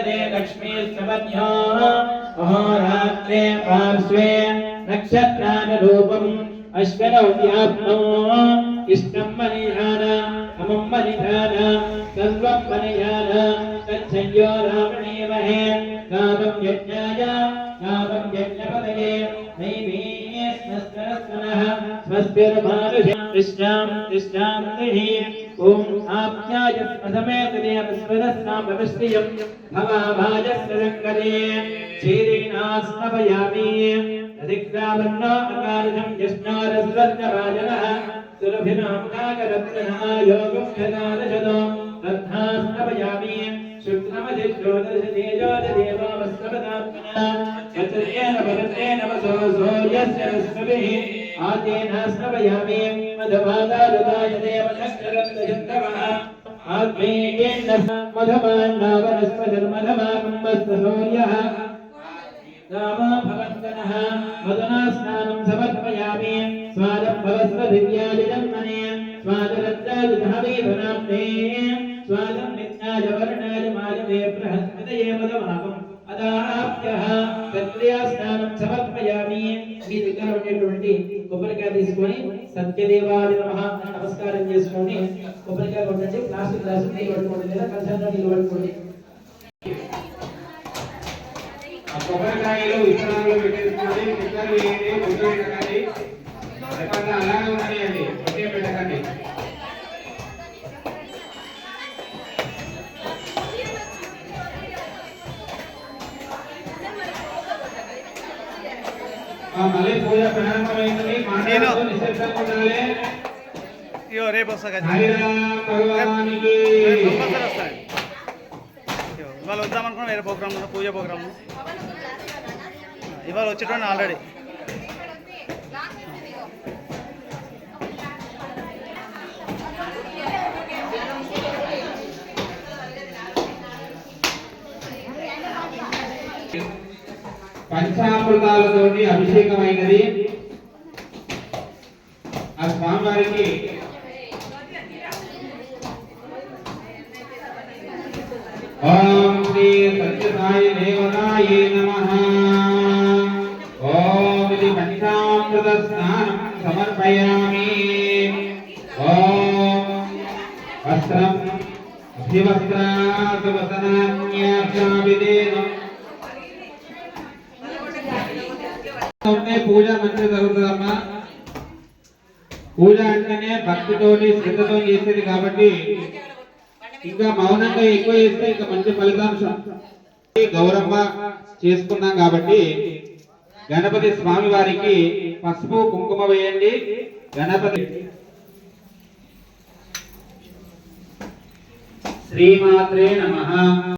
निवेदने लक्ष्मी समन्यो अहोरात्रे पार्श्वे नक्षत्रानुरूपम् अश्वनौ व्याप्नो इष्टं मनिधान अमुं मनिधान सर्वं मनिधान तच्छयो रामणेमहे गावं यज्ञाय गावं यज्ञपदये नैवे स्वस्तिर्नः स्वस्तिर्मानुषं तिष्ठान्तिः ॐ आप्यायस्मसमेतने विश्वदस्नामविष्टियं भवाभाजस्य रङ्गरे क्षीरेणास्नपयामि अधिक्रामन्नो अकार्यं यष्णारस्वर्गराजनः सुरभिनामकाकरत्नः योगं शतादशतो तद्धास्नपयामि शुक्लमधिष्ठोदशतेजोदेवावस्त्रपदात्मना चतुर्येन भरतेन वसो सूर्यस्य रश्मिभिः आद्येन स्नपयामि मधुमादारुदाय देवनक्षरत्नचन्द्रमः आग्नेयेन मधुमान्नावनस्पतिर्मधुमाकुम्भस्तसूर्यः रामो भवन्तनः मधुना स्नानं समर्पयामि स्वादं भवस्वदिव्यादिजन्मने स्वादरत्रादिधावीधुनाम्ने स्वादं नित्याय वर्णाय मालवे बृहस्पतये मधुमाकम् अदाप्यः तत्क्रियास्नानं समर्पयामि ఈ దగ్గర ఉండేటువంటి కొబ్బరికాయ తీసుకొని సత్యదేవాయ నమః నమస్కారం చేసుకొని కొబ్బరికాయ కొట్టండి ప్లాస్టిక్ గ్లాస్ నీళ్ళు పట్టుకోండి లేదా కలశంలో నీళ్ళు పట్టుకోండి ఆ కొబ్బరికాయలు విత్తనాలు పెట్టేసుకోండి విత్తనాలు వేయండి ముద్ద పెట్టకండి లేకపోతే అలాగే ఉన్నాయండి ఒకే పెట్టకండి మళ్ళీ పూజ ప్రారంభమైంది మాట్లాడుతూ నిశ్శబ్దంగా ఉండాలి ఇయో రేపు వస్తా భగవానికి ఇవాళ వద్దామనుకున్నాం వేరే ప్రోగ్రామ్ పూజ ప్రోగ్రామ్ ఇవాళ వచ్చేటోండి ఆల్రెడీ పంచామృతాలతో అభిషేకమైనది ఆ స్వామివారికి ఓం శ్రీ సత్యసాయి దేవతాయే నమః ఓం ఇది పంచామృత స్నానం సమర్పయామి ఓం వస్త్రం అభివస్త్రాసవసనాన్యాసావిదేనం పూజ మంచిగా జరుగుతుందమ్మా పూజ అంటేనే భక్తితోటి శ్రద్ధతో చేసేది కాబట్టి ఇంకా మౌనంగా ఎక్కువ చేస్తే ఇంకా మంచి ఫలితాంశం గౌరవ చేసుకున్నాం కాబట్టి గణపతి స్వామి వారికి పసుపు కుంకుమ వేయండి గణపతి శ్రీమాత్రే నమః